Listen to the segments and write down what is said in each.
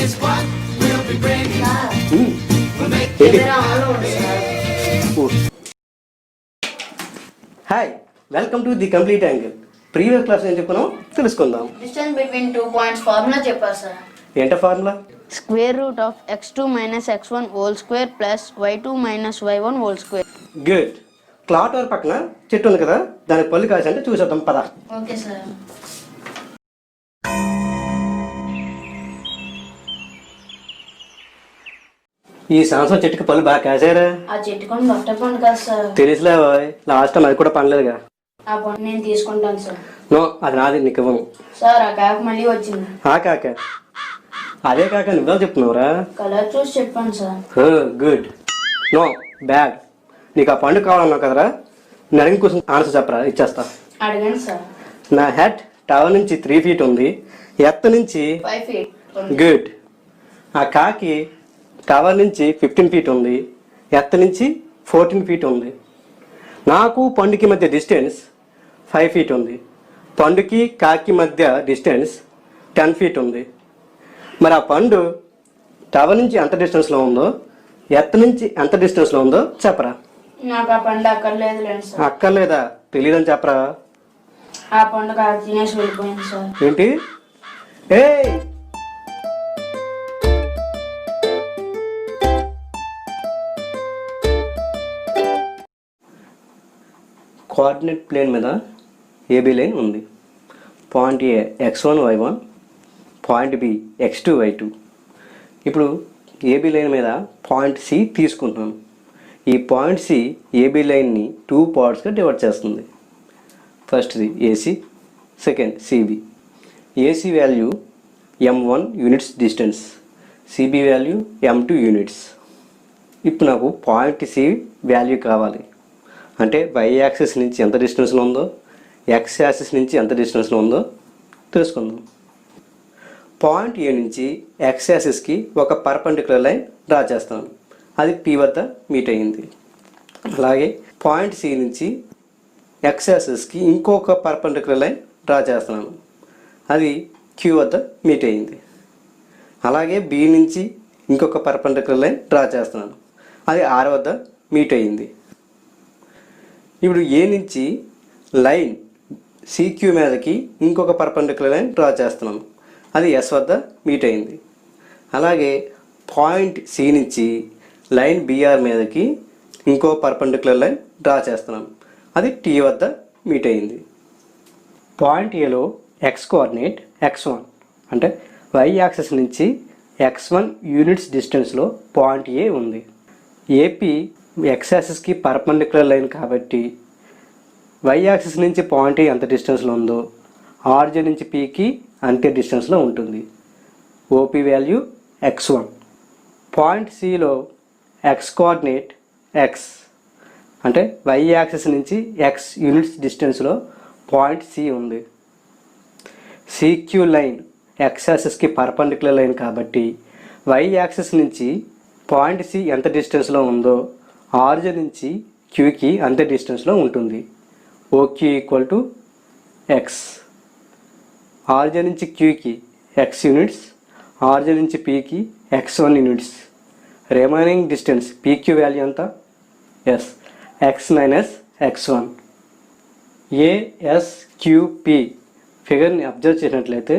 is what we'll be bringing. We'll make hi, welcome to the complete angle. Previous class ఏం చెప్పుకున్నాం తెలుసుకుందాం. Distance between 2 points formula చెప్పారు sir. ఏంట formula? Square root of x2 minus x1 whole square plus y2 minus y1 whole square. Good. క్లాట్ వర్ పక్కన చెట్టు ఉంది కదా, దానికి పళ్ళు కాసి అంటే చూసేద్దాం పద. Okay sir. ఈ సంవత్సరం చెట్టుకి పళ్ళు బాగా కాసారా? ఆ చెట్టు కొన్ని బట్ట పండు కదా సార్. తెలుసులే, లాస్ట్ టైం అది కూడా పండలేదుగా. ఆ పండు నేను తీసుకుంటాను సార్. నో, అది నాది, నీకు ఇవ్వను. సార్ ఆ కాక మళ్ళీ వచ్చింది. ఆ కాక అదే కాక నువ్వే చెప్తున్నావురా? కలర్ చూసి చెప్పాను సార్. గుడ్. No, bad. నీకు ఆ పండు కావాలన్నావు కదరా, నేను అడిగిన క్వశ్చన్ ఆన్సర్ చెప్పరా, ఇచ్చేస్తా. అడగండి సార్. నా హెడ్ టవర్ నుంచి 3 feet ఉంది, ఎత్తు నుంచి 5 feet. గుడ్. ఆ కాకి టవర్ నుంచి 15 feet ఉంది, ఎత్తు నుంచి 14 feet ఉంది. నాకు పండుకి మధ్య డిస్టెన్స్ 5 feet ఉంది. పండుకి కాకి మధ్య డిస్టెన్స్ 10 feet ఉంది. మరి ఆ పండు టవర్ నుంచి ఎంత డిస్టెన్స్లో ఉందో, ఎత్తు నుంచి ఎంత డిస్టెన్స్లో ఉందో చెప్పరా? నాకు ఆ పండు అక్కర్లేదులేండి సార్. అక్కర్లేదా? తెలియదని చెప్పరా? ఆ పండు కాక తినేసి వెళ్ళిపోయింది సార్. ఏంటి? ఏ కోఆర్డినేట్ ప్లేన్ మీద ఏబీ లైన్ ఉంది. Point A x1 y1, point B x2 y2. ఇప్పుడు ఏబీ లైన్ మీద పాయింట్ సి తీసుకుంటున్నాను. ఈ పాయింట్ సి ఏబీ లైన్ని 2 పార్ట్స్గా డివైడ్ చేస్తుంది. ఫస్ట్ది AC, second CB. AC value m1 units distance, CB value m2 units. ఇప్పుడు నాకు పాయింట్ సి వాల్యూ కావాలి. అంటే y యాక్సిస్ నుంచి ఎంత డిస్టెన్స్లో ఉందో, x యాక్సిస్ నుంచి ఎంత డిస్టెన్స్లో ఉందో తెలుసుకుందాం. పాయింట్ ఏ నుంచి x యాక్సిస్కి ఒక పర్పెండిక్యులర్ లైన్ డ్రా చేస్తాను. అది P వద్ద మీట్ అయ్యింది. అలాగే పాయింట్ సి నుంచి x యాక్సిస్కి ఇంకొక పర్పెండిక్యులర్ లైన్ డ్రా చేస్తున్నాను. అది Q వద్ద మీట్ అయ్యింది. అలాగే B నుంచి ఇంకొక పర్పెండిక్యులర్ లైన్ డ్రా చేస్తున్నాను. అది R వద్ద మీట్ అయ్యింది. ఇప్పుడు ఏ నుంచి లైన్ సిక్యూ మీదకి ఇంకొక పర్పెండిక్యులర్ లైన్ డ్రా చేస్తున్నాను. అది ఎస్ వద్ద మీట్ అయింది. అలాగే పాయింట్ సి నుంచి లైన్ బిఆర్ మీదకి ఇంకో పర్పెండిక్యులర్ లైన్ డ్రా చేస్తున్నాను. అది టీ వద్ద మీట్ అయింది. పాయింట్ ఏలో ఎక్స్ కోఆర్డినేట్ x1 అంటే వై యాక్సిస్ నుంచి x1 యూనిట్స్ డిస్టెన్స్లో పాయింట్ ఏ ఉంది. ఏపీ ఎక్స్ యాక్సిస్కి పర్పెండిక్యులర్ లైన్ కాబట్టి వై యాక్సిస్ నుంచి పాయింట్ ఏ ఎంత డిస్టెన్స్లో ఉందో ఆర్జిన్ నుంచి పీకి అంతే డిస్టెన్స్లో ఉంటుంది. O P value x1. పాయింట్ సిలో ఎక్స్ కోఆర్డినేట్ ఎక్స్ అంటే వై యాక్సిస్ నుంచి ఎక్స్ యూనిట్స్ డిస్టెన్స్లో పాయింట్ సి ఉంది. సిక్యూ లైన్ ఎక్స్ యాక్సిస్కి పర్పెండిక్యులర్ లైన్ కాబట్టి వై యాక్సిస్ నుంచి పాయింట్ సి ఎంత డిస్టెన్స్లో ఉందో ఆర్జిన్ నుంచి క్యూకి అంతే డిస్టెన్స్లో ఉంటుంది. O Q equal to X. Origin నుంచి క్యూకి ఎక్స్ యూనిట్స్, ఆర్జిన్ నుంచి పీకి x1 units. Remaining distance P Q value ఎంత? Yes, X minus x1. A S Q P ఫిగర్ని అబ్జర్వ్ చేసినట్లయితే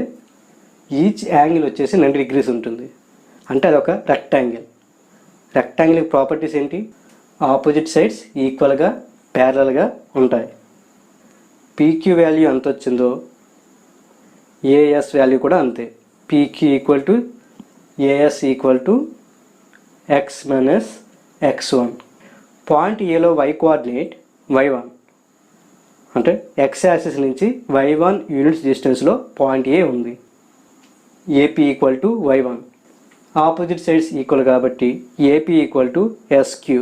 ఈచ్ యాంగిల్ వచ్చేసి 90 degrees ఉంటుంది. అంటే అదొక రెక్టాంగిల్. రెక్టాంగిల్ ప్రాపర్టీస్ ఏంటి? ఆపోజిట్ సైడ్స్ ఈక్వల్గా ప్యారలల్గా ఉంటాయి. పీక్యూ వాల్యూ ఎంత వచ్చిందో ఏఎస్ వాల్యూ కూడా అంతే. PQ equal to AS equal to X minus x1. Point ఏలో వై కోఆర్డినేట్ y1 అంటే ఎక్స్ యాక్సిస్ నుంచి y1 యూనిట్స్ డిస్టెన్స్లో పాయింట్ ఏ ఉంది. A P equal to y1. Opposite sides equal కాబట్టి A P equal to S Q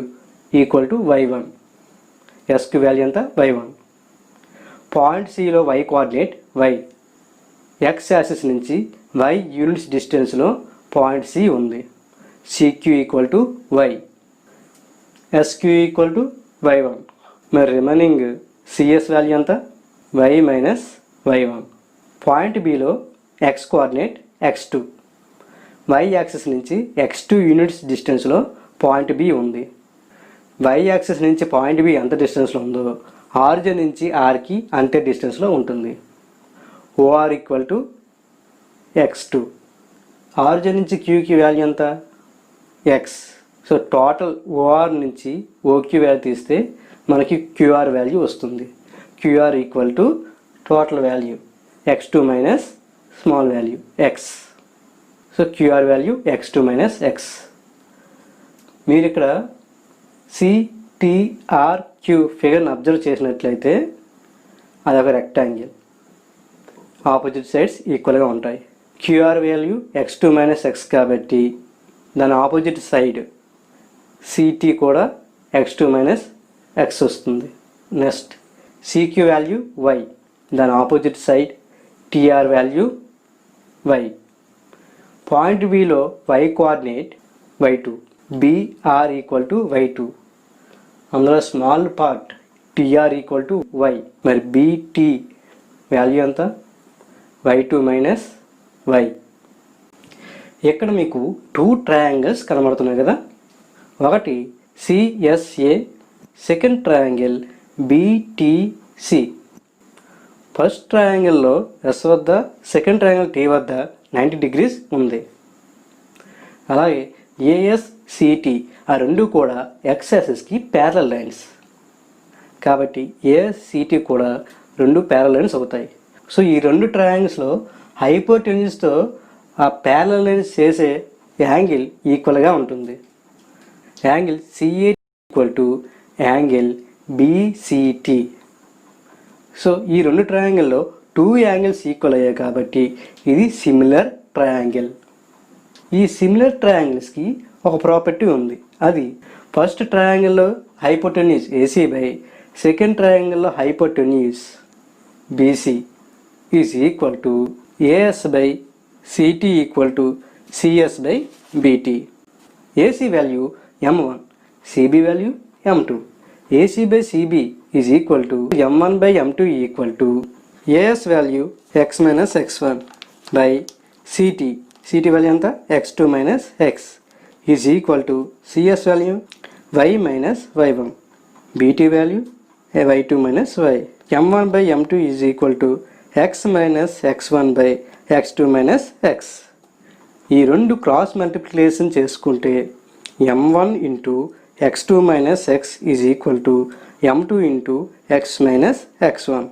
equal to y1. S Q value ఎంత? y1. Point సిలో Y coordinate y. X axis నుంచి y units డిస్టెన్స్లో point C ఉంది. C Q equal to y. S Q equal to y1. మరి remaining C S value ఎంత? y minus y1. Point బిలో X coordinate x2. Y axis నుంచి x2 units డిస్టెన్స్లో point B ఉంది. Y axis నుంచి పాయింట్ బి ఎంత డిస్టెన్స్లో ఉందో ఆరిజిన్ నుంచి ఆర్కి అంతే డిస్టెన్స్లో ఉంటుంది. OR equal to x2. Origin నుంచి క్యూకి వాల్యూ ఎంత? ఎక్స్. సో టోటల్ ఓఆర్ నుంచి ఓక్యూ వాల్యూ తీస్తే మనకి క్యూఆర్ వాల్యూ వస్తుంది. QR equal to total value x2 minus small value X. So QR value x2 minus X. మీరు ఇక్కడ సిటిఆర్క్యూ ఫిగర్ని అబ్జర్వ్ చేసినట్లయితే అదొక రెక్టాంగిల్, ఆపోజిట్ సైడ్స్ ఈక్వల్గా ఉంటాయి. QR value x2 minus X కాబట్టి దాని ఆపోజిట్ సైడ్ సిటీ కూడా x2 మైనస్ ఎక్స్ వస్తుంది. నెక్స్ట్ సిక్యూ వాల్యూ వై, దాని opposite side TR value Y. Point బిలో Y coordinate y2, BR equal to y2. అందులో small part TR equal to Y. మరి BT value ఎంత? y2 minus y. ఇక్కడ మీకు 2 triangles కనబడుతున్నాయి కదా. ఒకటి C S A, second triangle B T C. First ట్రయాంగిల్లో ఎస్ వద్ద, సెకండ్ ట్రయాంగిల్ టీ వద్ద 90 degrees ఉంది. అలాగే ఏఎస్సిటి ఆ రెండు కూడా ఎక్స్ యాక్సిస్కి ప్యారలల్ లైన్స్ కాబట్టి ఏఎస్సిటి కూడా రెండు ప్యారలల్ లైన్స్ అవుతాయి. సో ఈ రెండు ట్రయాంగిల్స్లో హైపోటెన్యూస్తో ఆ ప్యారలల్ లైన్స్ చేసే యాంగిల్ ఈక్వల్గా ఉంటుంది. Angle C A equal to angle B C T. So ఈ రెండు ట్రయాంగిల్లో 2 యాంగిల్స్ ఈక్వల్ అయ్యాయి కాబట్టి ఇది సిమిలర్ ట్రయాంగిల్. ఈ సిమిలర్ ట్రయాంగిల్స్కి ఒక ప్రాపర్టీ ఉంది. అది ఫస్ట్ ట్రయాంగిల్లో హైపోటెన్యూస్ ఏసీ బై సెకండ్ ట్రయాంగిల్లో hypotenuse B C is equal to A S by C T equal to C S by B T. A C value m1, C B value m2. AC by CB is equal to m1 by m2 equal to AS value x minus x1 by CT. CT value anta x2 minus x is equal to CS value y minus y1. BT value y2 minus y. m1 by m2 is equal to x minus x1 by x2 minus x. ఈ రెండు cross multiplication చేసుకుంటే m1 into x2 minus x is equal to m2 into x minus x1.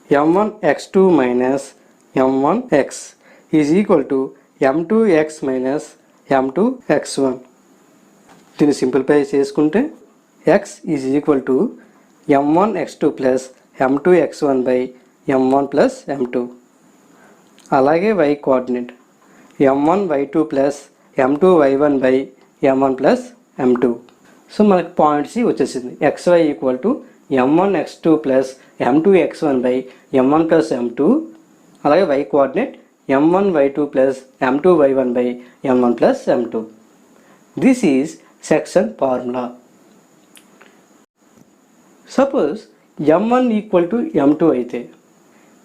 m1 x2 minus m1 x is equal to m2 x minus m2 x1. దీన్ని simplify చేసుకుంటే x is equal to m1 x2 plus m2 x1 by m1 plus m2. అలాగే y coordinate m1 y2 plus m2 y1 by m1 plus m2. So మనకి point C వచ్చేసింది. xy equal to m1 x2 plus m2 x1 by m1 plus m2. అలాగే y coordinate m1 y2 plus m2 y1 by m1 plus m2. This is section formula. Suppose m1 equal to m2 అయితే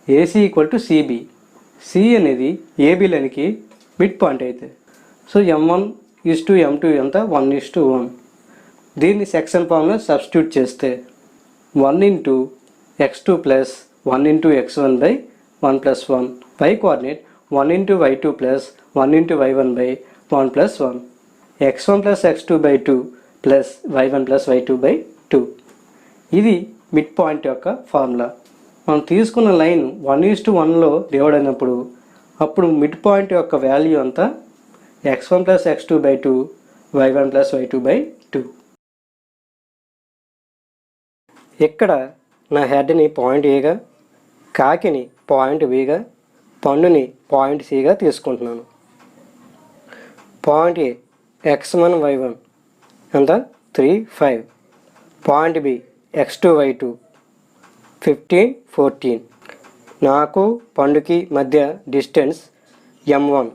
AC equal to CB. C అనేది AB లైన్కి mid point అయితే so m1 is to m2 ఎంత 1:1. దీన్ని section formula substitute చేస్తే 1 into x2 plus 1 into x1 by 1 plus 1. y coordinate 1 into y2 plus 1 into y1 by 1 plus 1. x1 plus x2 by 2 plus y1 plus y2 by 2. ఇది mid point యొక్క formula. మనం తీసుకున్న line 1:1లో divide అయినప్పుడు అప్పుడు mid point యొక్క value అంతా x1 plus x2 by 2 y1 plus y2 by 2. ఇక్కడ నా హెడ్ని పాయింట్ ఏగా, కాకిని పాయింట్ బిగా, పండుని పాయింట్ సిగా తీసుకుంటున్నాను. పాయింట్ ఏ x1 y1 ఎంత 3 5. Point B x2 y2 15 14. నాకు పండుకి మధ్య distance m1.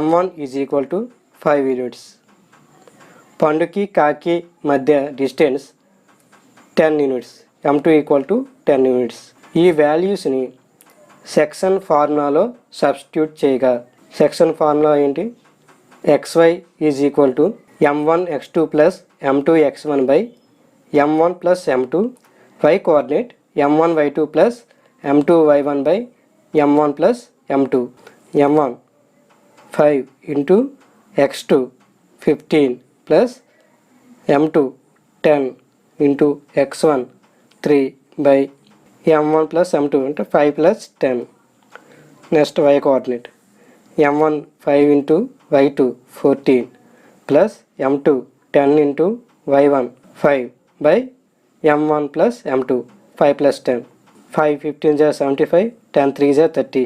m1 is equal to 5 units. పండుకి కాకి మధ్య distance 10 units. m2 equal to 10 units. ఈ వాల్యూస్ని సెక్షన్ ఫార్ములాలో సబ్స్టిట్యూట్ చేయగా సెక్షన్ ఫార్ములా ఏంటి? xy is equal to m1 x2 plus m2 x1 by m1 plus m2 y coordinate m1 y2 plus m2 y1 by m1 plus m2 m1 5 into x2 15 plus m2 10 into x1 3 by m1 plus m2 అంటే 5 plus 10. Next y coordinate m1 5 into y2 14 plus m2 10 into y1 5 by m1 plus m2 5 plus 10. 5 15 జా 75, 10 3 జా 30,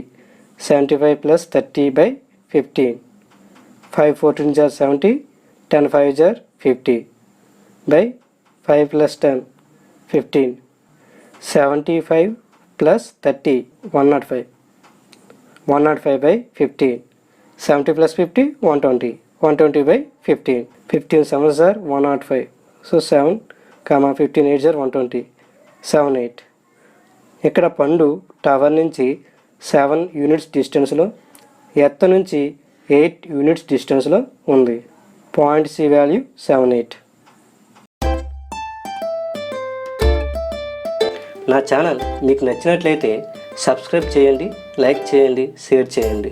75 plus 30 by 15. 5 14 జా 70, 10 5 జా 50 by 5 plus 10 15. 75 plus 30 105, 105 by 15. 70 plus 50 120, 120 by 15. 15 7s are 105. So 7, 15 8s are 120. 7 8. ఇక్కడ పండు tower నుంచి 7 units డిస్టెన్స్లో, ఎత్త నుంచి 8 యూనిట్స్ డిస్టెన్స్లో ఉంది. Point C value 7 8. నా ఛానల్ మీకు నచ్చినట్లయితే సబ్స్క్రైబ్ చేయండి, లైక్ చేయండి, షేర్ చేయండి.